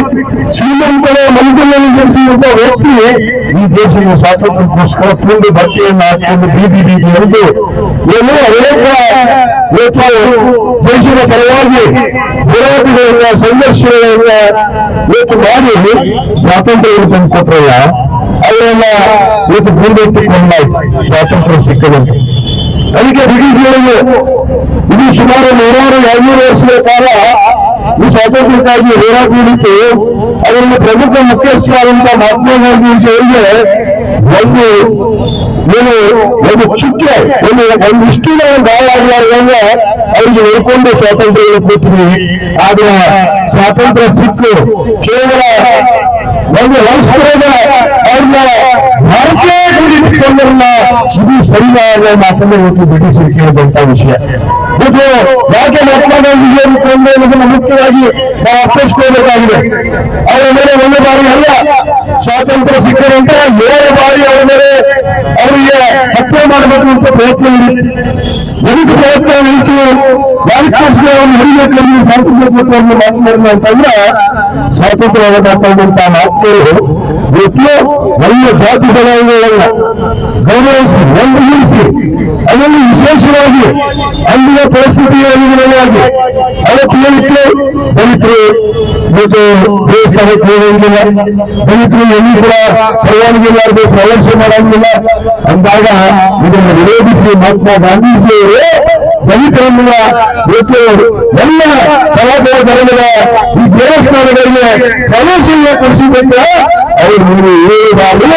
ಶ್ರೀಮಂತರ ಮನುಷ್ಯನನ್ನು ಜನಿಸಿದಂತ ವ್ಯಕ್ತಿ ಈ ದೇಶದ ಸ್ವಾತಂತ್ರ್ಯಕ್ಕೋಸ್ಕರ ತುಂಬ ಭಕ್ತಿಯನ್ನು ಹಾಕಿಕೊಂಡು ಬೀದಿ ಎಂದು ಏನು ಅನೇಕ ದೇಶದ ಪರವಾಗಿ ಹೋರಾಟಗಳನ್ನ ಸಂಘರ್ಷಗಳನ್ನ ಇವತ್ತು ಮಾಡಿ ಸ್ವಾತಂತ್ರ್ಯವನ್ನು ತಂದುಕೊಟ್ರಲ್ಲ, ಅವರೆಲ್ಲ ಇವತ್ತು ಮುಂದೆಟ್ಟಿಕೊಂಡಾಯ್ತು ಸ್ವಾತಂತ್ರ್ಯ ಸಿಕ್ಕದಂತೆ. ಅದಕ್ಕೆ ಬ್ರಿಟಿಷರಿಗೆ ಇದು ಸುಮಾರು 100-200 ವರ್ಷಗಳ ಕಾಲ ಈ ಸ್ವಾತಂತ್ರ್ಯಕ್ಕಾಗಿ ಹೋರಾಟ ನೀಡಿತ್ತು. ಅದರಲ್ಲಿ ಪ್ರಮುಖ ಮುಖ್ಯಸ್ಥರಾದಂತಹ ಮಹಾತ್ಮ ಗಾಂಧೀಜಿಯವರಿಗೆ ಒಂದು ಚುಕ್ಕೆ ಒಂದು ಇಷ್ಟಿನ ಗಾಯ ಆಗಲಾರ್ದಂಗ ಅವರಿಗೆ ಹೇಳ್ಕೊಂಡು ಸ್ವಾತಂತ್ರ್ಯವನ್ನು ಕೊಟ್ಟಿದ್ವಿ. ಆದ್ರೆ ಸ್ವಾತಂತ್ರ್ಯ ಸಿಕ್ಕು ಕೇವಲ ಒಂದು ವರ್ಷದ ಅವ್ರನ್ನ ಭಾರತೀಯ ಇಟ್ಕೊಂಡವ್ರನ್ನ ಇದು ಸರಿಯಾದ ಮಾತನ್ನು ಇವತ್ತು ಬ್ರಿಟಿಷರು ಕೇಳಿದಂತ ವಿಷಯ. ಇದು ಯಾಕೆ ಮಹಾತ್ಮ ಗಾಂಧೀಜಿಯನ್ನು ಕೊಂಡು ಅನ್ನೋದನ್ನ ಮುಖ್ಯವಾಗಿ ನಾವು ಅರ್ಥೈಸ್ಕೊಳ್ಬೇಕಾಗಿದೆ. ಅವರ ಮೇಲೆ ಒಂದು ಬಾರಿ ಅಲ್ಲ, ಸ್ವಾತಂತ್ರ್ಯ ಸಿಕ್ಕ ನಂತರ 7 ಬಾರಿ ಅವರ ಮೇಲೆ ಅವರಿಗೆ ಹತ್ಯೆ ಮಾಡಬೇಕು ಅಂತ ಪ್ರಯತ್ನ ನಡೀತು. ಎದಕ್ಕೆ ಪ್ರಯತ್ನ ನಡೀತು? ಯಾರಿಗೋಸ್ಕರ ಒಂದು ಹಿರಿಯ ಸಾಂಸ್ಕೃತಿಕವನ್ನು ಮಾತನಾಡಿದ ಅಂತಂದ್ರೆ ಸ್ವಾತಂತ್ರ್ಯವನ್ನು ಮಾತಾಡುವಂತಹ ಮಾತುಗಳು ಇವತ್ತು ಎಲ್ಲ ಜಾತಿ ಜನಾಂಗಗಳನ್ನ ಗೌರವಿಸಿ ಒಂದುಗೂಡಿಸಿ ಅದನ್ನು ವಿಶೇಷವಾಗಿ ಅಲ್ಲಿನ ಪರಿಸ್ಥಿತಿಯ ಅನುಗುಣವಾಗಿ ಅವತ್ತು ಏನಿತ್ತು ದಲಿತರು ಮತ್ತು ದೇವಸ್ಥಾನಕ್ಕೆ ಹೋಗೋಂಗಿಲ್ಲ, ದಲಿತರು ಎಲ್ಲಿ ಕೂಡ ಪರವಾನಗಿ ಮಾಡಬೇಕು, ಪ್ರವೇಶ ಮಾಡೋಂಗಿಲ್ಲ ಅಂದಾಗ ಇದನ್ನು ವಿರೋಧಿಸಿ ಮಹಾತ್ಮ ಗಾಂಧೀಜಿಯವರು ದಲಿತರನ್ನ ಇವತ್ತು ಎಲ್ಲ ಸಮಾಜದ ಧರ್ಮದ ಈ ದೇವಸ್ಥಾನಗಳಿಗೆ ಪ್ರವೇಶವನ್ನು ಕೊಡಿಸಬೇಕು. ಅವರು 7 ಬಾರಿ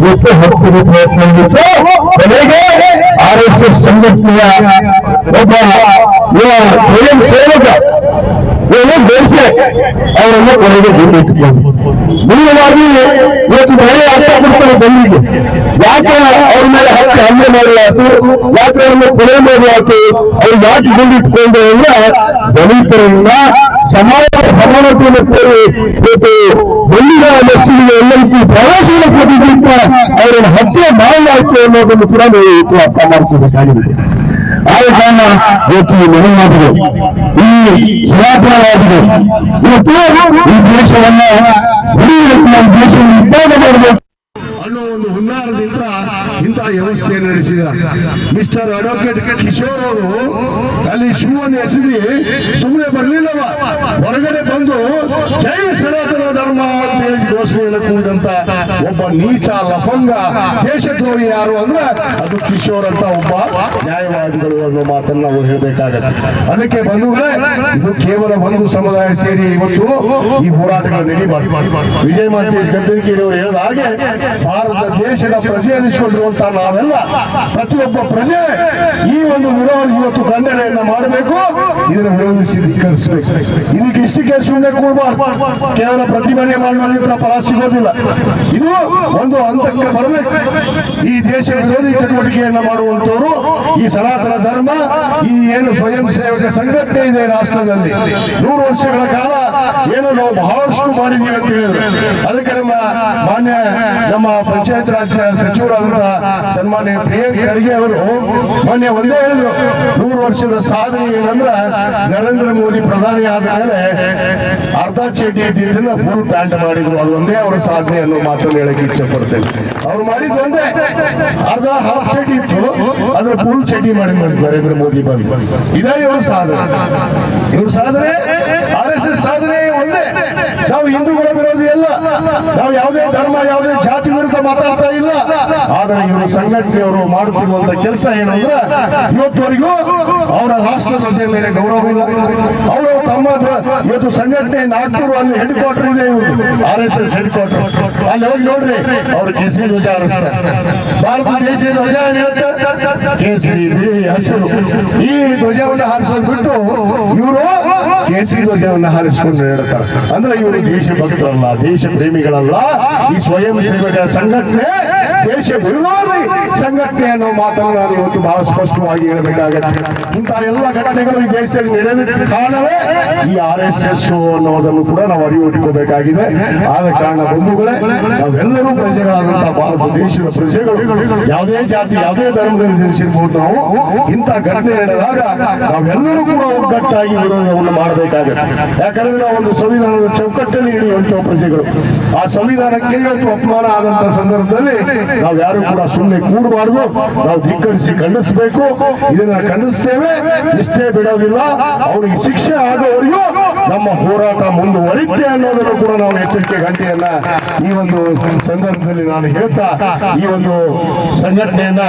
ಇವತ್ತು ಹತ್ತಿರ ಪ್ರಯತ್ನ ಮಾಡಿತ್ತು. ಕೊನೆಗೆ RSS ಸಂಘಟನೆಯ ಒಬ್ಬ ಸ್ವಯಂ ಸೇವಕ ದೇಶೆ ಅವರನ್ನ ಕೊನೆಗೆ ಗುಂಡಿಟ್ಟುಕೊಂಡು ಮೂಲವಾಗಿ ಇವತ್ತು ಮಳೆ ಆಗ್ತಾ ಕೊಡ್ತಾರೆ ಬಂದಿಗೆ. ಯಾಕೆ ಅವ್ರ ಮೇಲೆ ಹಲ್ಲೆ ಮಾಡಲಾತು, ಯಾಕೆ ಅವ್ರನ್ನ ಕೊಲೆ ಮಾಡಲಾತು, ಅವ್ರು ಯಾಕೆ ಗುಂಡಿಟ್ಕೊಂಡು ಅಂದ್ರೆ ದಲಿತರನ್ನ ಸಮಾಜದ ಸಮಾನತೆಯನ್ನು ಕೋರಿ ಇವತ್ತು ಬಂದಿನ ಮಸ್ಸಿಗೆ ಎಲ್ಲ ರೀತಿ ಪ್ರವಾಸವನ್ನು ಕೊಟ್ಟಿದ್ದಂತ ಅವರನ್ನು ಹತ್ಯೆ ಮಾಡಲಾಯ್ತು ಅನ್ನೋದನ್ನು ಕೂಡ ನೀವು ಇವತ್ತು ಅರ್ಥ ಮಾಡ್ಕೋಬೇಕಾಗಿದೆ. ಆದ ಕಾರಣ ಇವತ್ತು ಈ ಮನೆಮಾಡಿದೆ, ಈ ಸನಾತನವಾಗಿದೆ. ಇವತ್ತು ಈ ದೇಶವನ್ನ ಈ ದೇಶವನ್ನು ಇದ್ದಾಗ ಮಾಡಬೇಕು ಅನ್ನೋ ಒಂದು ಹುನ್ನಾರದಿಂದ ಇಂಥ ವ್ಯವಸ್ಥೆ ನಡೆಸಿದ ಮಿಸ್ಟರ್ ಅಡ್ವೊಕೇಟ್ ಕಿಶೋರ್ ಅವರು ಅಲ್ಲಿ ಶೂವನ್ನು ಎಸೆದಿ ಸುಮ್ಮನೆ ಬರಲಿಲ್ಲವ, ಹೊರಗಡೆ ಬಂದು ಜೈ ಸನಾತನ ಧರ್ಮ ಅಂತ ಹೇಳಿ ಘೋಷಣೆಯನ್ನು ಕೂಡಿದಂತ ಒಬ್ಬ ನೀಚ ಲಫಂಗ ದೇಶದ್ರೋಹಿ ಯಾರು ಅಂದ್ರೆ ಅದು ಕಿಶೋರ್ ಅಂತ ಒಬ್ಬ ನ್ಯಾಯವಾದಿಗಳು ಅನ್ನೋ ಮಾತನ್ನ ನಾವು ಹೇಳಬೇಕಾಗತ್ತೆ. ಅದಕ್ಕೆ ಬಂಧುಗಳೇ, ಇದು ಕೇವಲ ಒಂದು ಸಮುದಾಯ ಸೇರಿ ಇವತ್ತು ಈ ಹೋರಾಟಗಳು ನಡೀಬಾರ್ದು. ವಿಜಯ ಮಾತೇಶ್ ಗದ್ದರಿಕೆಯವರು ಹೇಳಿದ ಹಾಗೆ ಭಾರತ ದೇಶದ ಪ್ರಜೆ ಅನಿಸಿಕೊಂಡಿರುವಂತಹ ನಾವೆಲ್ಲ ಪ್ರತಿಯೊಬ್ಬ ಪ್ರಜೆ ಈ ಒಂದು ವಿರೋಧ ಇವತ್ತು ಖಂಡನೆಯನ್ನ ಮಾಡಬೇಕು, ಇದನ್ನು ವಿರೋಧಿಸಿ ಧಿಕ್ಕರಿಸಬೇಕು. ಇದಕ್ಕೆ ಇಷ್ಟಕ್ಕೆ ಸುಮ್ಮನೆ ಕೂಡಬಾರ್ದು, ಕೇವಲ ಪ್ರತಿಭಟನೆ ಮಾಡುವ ಫಲ ಸಿಗೋದಿಲ್ಲ. ಇದು ಒಂದು ಹಂತಕ್ಕೆ ಬರಬೇಕು. ಈ ದೇಶ ವಿರೋಧಿ ಚಟುವಟಿಕೆಯನ್ನ ಮಾಡುವಂತವರು ಈ ಸನಾತನ ಧರ್ಮ, ಈ ಏನು ಸ್ವಯಂ ಸೇವಕ ಸಂಘಟನೆ ಇದೆ ರಾಷ್ಟ್ರದಲ್ಲಿ 100 ವರ್ಷಗಳ ಕಾಲ ಏನು ನಾವು ಬಹಳಷ್ಟು ಮಾಡಿದ್ದೀವಿ ಅಂತ ಹೇಳಿದ್ರು. ಅದಕ್ಕೆ ನಮ್ಮ ಪಂಚಾಯತ್ ರಾಜ್ ಸಚಿವರಾದಂತಹ ಸನ್ಮಾನ್ಯ ಪ್ರಿಯಾಂಕ್ ಖರ್ಗೆ ಅವರು ಮೊನ್ನೆ ಒಂದೇ ಹೇಳಿದ್ರು, 100 ವರ್ಷದ ಸಾಧನೆ ಏನಂದ್ರೆ ನರೇಂದ್ರ ಮೋದಿ ಪ್ರಧಾನಿ ಆದ ಮೇಲೆ ಅರ್ಧ ಚಡ್ಡಿ ಇದ್ದಿದ್ದನ್ನ ಫುಲ್ ಪ್ಯಾಂಟ್ ಮಾಡಿದ್ರು. ಅದು ಒಂದೇ ಅವರ ಸಾಧನೆ ಅನ್ನೋ ಮಾತನ್ನು ಹೇಳಕ್ಕೆ ಇಚ್ಛೆ ಪಡ್ತೇನೆ. ಅವ್ರು ಮಾಡಿದ್ದು ಒಂದೇ, ಅರ್ಧ ಹಾಫ್ ಚಡ್ಡಿ ಇತ್ತು, ಅದ್ರ ಫುಲ್ ಚಡ್ಡಿ ಮಾಡಿದ್ರು ನರೇಂದ್ರ ಮೋದಿ ಬಂದು. ಇದೇ ಇವ್ರ ಸಾಧನೆ. ಇವ್ರ ಸಾಧನೆ RSS ಸಾಧನೆ ಒಂದೇ. ನಾವು ಹಿಂದೂಗಳ ವಿರೋಧಿ ಅಲ್ಲ, ನಾವು ಯಾವುದೇ ಧರ್ಮ ಯಾವುದೇ ಜಾತಿ ವಿರುದ್ಧ ಮಾತಾಡ್ತಾ ಇಲ್ಲ. ಆದರೆ ಇವರು ಸಂಘಟನೆಯವರು ಮಾಡುತ್ತಿರುವಂತ ಕೆಲಸ ಏನಂದ್ರೆ ಇವತ್ತುವರೆಗೂ ಅವರ ರಾಷ್ಟ್ರ ಧ್ವಜದ ಮೇಲೆ ಗೌರವ ಇಲ್ಲ. ಅವರು ತಮ್ಮ ಇವತ್ತು ಸಂಘಟನೆ ನಾಗ್ಪುರ ಅಲ್ಲಿ ಹೆಡ್ ಕ್ವಾರ್ಟರ್ ಇದೆ, RSS ಹೆಡ್ ಕ್ವಾರ್ಟರ್, ಅಲ್ಲಿ ಹೋಗಿ ನೋಡ್ರಿ ಅವರು ಕೇಸರಿ ಧ್ವಜ ಹಾರಿಸ್ತಾರೆ. ಭಾರತ ದೇಶದ ಧ್ವಜ ಹೇಳುತ್ತೆ ಕೇಸರಿ ಬಿಳಿ ಹಸಿರು, ಈ ಧ್ವಜವನ್ನು ಹಾರಿಸೋದು ಬಿಟ್ಟು ಇವರು ಕೇಸರಿ ಧ್ವಜವನ್ನು ಹಾರಿಸಿಕೊಂಡು ಹೇಳ್ತಾರೆ. ಅಂದ್ರೆ ಇವರು ದೇಶ ಭಕ್ತರಲ್ಲ, ದೇಶ ಪ್ರೇಮಿಗಳಲ್ಲ. ಈ ಸ್ವಯಂ ಸೇವಕ ಸಂಘಟನೆ ದೇಶ ವಿರೋಧಿ ಸಂಘಟನೆ ಅನ್ನೋ ಮಾತನ್ನು ನಾನು ಇವತ್ತು ಬಹಳ ಸ್ಪಷ್ಟವಾಗಿ ಹೇಳಬೇಕಾಗತ್ತೆ. ಇಂತಹ ಎಲ್ಲ ಘಟನೆಗಳು ಈ ದೇಶದಲ್ಲಿ ನಡೆದಿದ್ದ ಕಾರಣವೇ ಈ RSS ಅನ್ನೋದನ್ನು ಕೂಡ ನಾವು ಅರಿವಿಟ್ಟುಕೋಬೇಕಾಗಿದೆ. ಆದ ಕಾರಣ ಬಂಧುಗಳೇ, ನಾವೆಲ್ಲರೂ ಪ್ರಜೆಗಳಾದಂತಹ ಭಾರತ ದೇಶದ ಪ್ರಜೆಗಳು ಯಾವುದೇ ಜಾತಿ ಯಾವುದೇ ಧರ್ಮದಲ್ಲಿ ಜನಿಸಿರ್ಬೋದು. ನಾವು ಇಂತಹ ಘಟನೆ ನಡೆದಾಗ ನಾವೆಲ್ಲರೂ ಕೂಡ ಒಗ್ಗಟ್ಟಾಗಿ ವಿರೋಧವನ್ನು ಮಾಡಬೇಕಾಗುತ್ತೆ. ಯಾಕಂದ್ರೆ ನಾವು ಒಂದು ಸಂವಿಧಾನದ ಚೌಕಟ್ಟಲ್ಲಿ ಇರುವಂತಹ ಪ್ರಜೆಗಳು. ಆ ಸಂವಿಧಾನಕ್ಕೆ ಇವತ್ತು ಅಪಮಾನ ಆದಂತಹ ಸಂದರ್ಭದಲ್ಲಿ ನಾವು ಯಾರು ಕೂಡ ಸುಮ್ಮನೆ ಕೂಡಬಾರ್ದು, ನಾವು ಧಿಕ್ಕರಿಸಿ ಖಂಡಿಸಬೇಕು. ಇದನ್ನ ಖಂಡಿಸ್ತೇವೆ, ಇಷ್ಟೇ ಬಿಡೋದಿಲ್ಲ. ಅವನಿಗೆ ಶಿಕ್ಷೆ ಆಗೋವರೆಗೂ ನಮ್ಮ ಹೋರಾಟ ಮುಂದುವರಿತೆ ಅನ್ನೋದನ್ನು ಕೂಡ ನಾವು ಎಚ್ಚರಿಕೆ ಗಂಟೆಯನ್ನ ಈ ಒಂದು ಸಂದರ್ಭದಲ್ಲಿ ನಾನು ಹೇಳ್ತಾ, ಈ ಒಂದು ಸಂಘಟನೆಯನ್ನ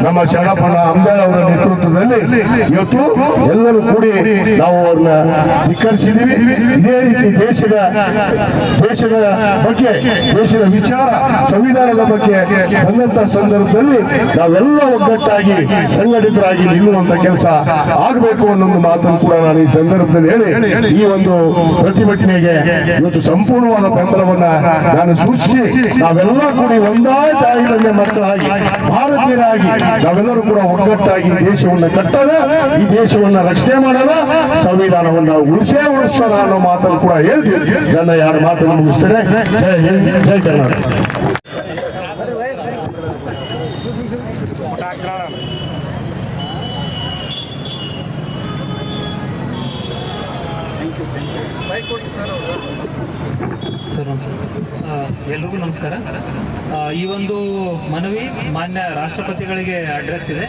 ನಮ್ಮ ಶರಣಪ್ಪಣ್ಣ ಅಂಬೇಡ್ ಅವರ ನೇತೃತ್ವದಲ್ಲಿ ಇವತ್ತು ಎಲ್ಲರೂ ಕೂಡಿ ನಾವು ಅವ್ರನ್ನ ಧಿಕ್ಕರಿಸಿದ್ದೀವಿ. ಇದೇ ರೀತಿ ದೇಶದ ಬಗ್ಗೆ, ದೇಶದ ವಿಚಾರ, ಸಂವಿಧಾನದ ಬಗ್ಗೆ ಬಂದಂತ ಸಂದರ್ಭದಲ್ಲಿ ನಾವೆಲ್ಲ ಒಗ್ಗಟ್ಟಾಗಿ ಸಂಘಟಿತರಾಗಿ ನಿಲ್ಲುವಂತ ಕೆಲಸ ಆಗಬೇಕು ಅನ್ನೋ ಮಾತನ್ನು ಕೂಡ ನಾನು ಈ ಸಂದರ್ಭದಲ್ಲಿ ಹೇಳಿ ಈ ಒಂದು ಪ್ರತಿಭಟನೆಗೆ ಇವತ್ತು ಸಂಪೂರ್ಣವಾದ ಬೆಂಬಲವನ್ನ ನಾನು ಸೂಚಿಸಿ, ನಾವೆಲ್ಲ ಕೂಡಿ ಒಂದಾದ ತಾಯಿಯ ಮಕ್ಕಳಾಗಿ ಭಾರತೀಯರಾಗಿ ನಾವೆಲ್ಲರೂ ಕೂಡ ಒಗ್ಗಟ್ಟಾಗಿ ದೇಶವನ್ನು ಕಟ್ಟೋಣ, ಈ ದೇಶವನ್ನ ರಕ್ಷಣೆ ಮಾಡೋಣ, ಸಂವಿಧಾನವನ್ನ ಉಳಿಸೋಣ ಅನ್ನೋ ಮಾತನ್ನು ಕೂಡ ಹೇಳ್ತೀವಿ. ನನ್ನ 2 ಮಾತನ್ನು ಮುಗಿಸ್ತೇನೆ. ಜೈ ಹಿಂದ್, ಜೈ ಕರ್ನಾಟಕ. ಸರ್ ಎಲ್ರಿಗೂ ನಮಸ್ಕಾರ. ಈ ಒಂದು ಮನವಿ ಮಾನ್ಯ ರಾಷ್ಟ್ರಪತಿಗಳಿಗೆ ಅಡ್ರೆಸ್ ಇದೆ.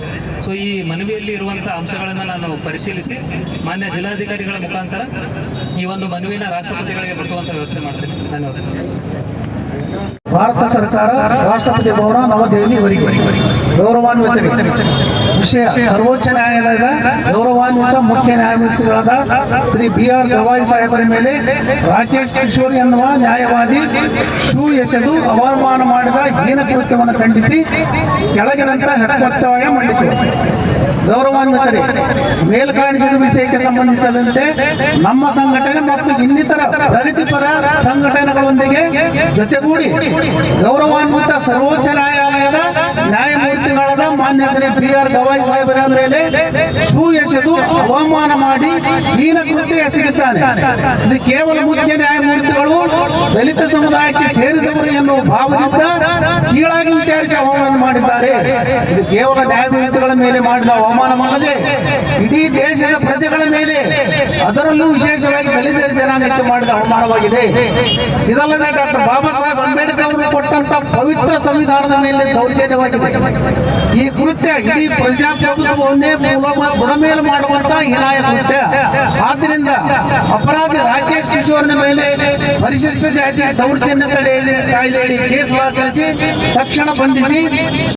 ಸೊ ಈ ಮನವಿಯಲ್ಲಿ ಇರುವಂಥ ಅಂಶಗಳನ್ನು ನಾನು ಪರಿಶೀಲಿಸಿ ಮಾನ್ಯ ಜಿಲ್ಲಾಧಿಕಾರಿಗಳ ಮುಖಾಂತರ ಈ ಒಂದು ಮನವಿನ ರಾಷ್ಟ್ರಪತಿಗಳಿಗೆ ಬಿಡುವಂಥ ವ್ಯವಸ್ಥೆ ಮಾಡ್ತೀನಿ. ಧನ್ಯವಾದ. ಭಾರತ ಸರ್ಕಾರ ರಾಷ್ಟ್ರಪತಿ ಭವನ ನವದೆಹಲಿವರೆಗೆ ಗೌರವಾನ್ವಿತರಿಗೆ ವಿಷಯ ಸರ್ವೋಚ್ಚ ನ್ಯಾಯಾಲಯದ ಗೌರವಾನ್ವಿತ ಮುಖ್ಯ ನ್ಯಾಯಮೂರ್ತಿಗಳಾದ ಶ್ರೀ BR ಗವಾಯಿ ಸಾಹೇಬರ ಮೇಲೆ ರಾಕೇಶ್ ಕಿಶೋರ್ ಎನ್ನುವ ನ್ಯಾಯವಾದಿ ಶೂ ಎಸೆದು ಅವಮಾನ ಮಾಡಿದ ಹೀನ ಕೃತ್ಯವನ್ನು ಖಂಡಿಸಿ ಕೆಳಗಿನಂತ ಹಕ್ಕುತ್ತವಾಯ ಮಂಡಿಸುವುದು. ಗೌರವಾನ್ವಿತರೆ, ಮೇಲ್ಕಾಣಿಸಿದ ವಿಷಯಕ್ಕೆ ಸಂಬಂಧಿಸಿದಂತೆ ನಮ್ಮ ಸಂಘಟನೆ ಮತ್ತು ಇನ್ನಿತರ ಪ್ರಗತಿಪರ ಸಂಘಟನೆಗಳೊಂದಿಗೆ ಜೊತೆಗೂಡಿ ಗೌರವಾನ್ವಿತ ಸರ್ವೋಚ್ಚ ನ್ಯಾಯಾಲಯದ ನ್ಯಾಯಮೂರ್ತಿಗಳಾದ ಮಾನ್ಯ ಶ್ರೀ BR ಗವಾಯಿ ಸಾಹೇಬರ ಮೇಲೆ ಶೂ ಎಸೆದು ಅವಮಾನ ಮಾಡಿ ಹೀನ ಕೃತ್ಯ ಎಸಗಿದ್ದಾನೆ. ಇದು ಕೇವಲ ಮುಖ್ಯ ನ್ಯಾಯಮೂರ್ತಿಗಳು ದಲಿತ ಸಮುದಾಯಕ್ಕೆ ಸೇರಿದವರು ಎನ್ನುವ ಭಾವದಿಂದ ಕೀಳಾಗಿ ವಿಚಾರಿಸಿ ಅವಮಾನ ಮಾಡಿದ್ದಾರೆ. ಇದು ಕೇವಲ ನ್ಯಾಯಮೂರ್ತಿಗಳ ಮೇಲೆ ಮಾಡಿದ ಅವಮಾನವಲ್ಲದೆ ಇಡೀ ದೇಶದ ಪ್ರಜೆಗಳ ಮೇಲೆ, ಅದರಲ್ಲೂ ವಿಶೇಷವಾಗಿ ದಲಿತ ಜನಾಂಗಕ್ಕೆ ಮಾಡಿದ ಅವಮಾನವಾಗಿದೆ. ಇದಲ್ಲದೆ ಡಾಕ್ಟರ್ ಬಾಬಾ ಸಾಹೇಬ್ ಅಂಬೇಡ್ಕರ್ ಅವರು ಕೊಟ್ಟಂತ ಪವಿತ್ರ ಸಂವಿಧಾನದ ಮೇಲೆ ದೌರ್ಜನ್ಯವಾಗಿದೆ. ಈ ಕೃತ್ಯ ಇಡೀ ಪ್ರಜಾಪ್ರಭುತ್ವವನ್ನೇ ಬುಡಮೇಲು ಮಾಡುವಂತ ಹೀನಾಯ ಕೃತ್ಯ. ಆದ್ದರಿಂದ ಅಪರಾಧಿ ರಾಕೇಶ್ ಕಿಶೋರ್ನ ಮೇಲೆ ಪರಿಶಿಷ್ಟ ಜಾತಿ ದೌರ್ಜನ್ಯ ತಡೆ ಕಾಯ್ದೆಯಡಿ ಕೇಸ್ ದಾಖಲಿಸಿ ತಕ್ಷಣ ಬಂಧಿಸಿ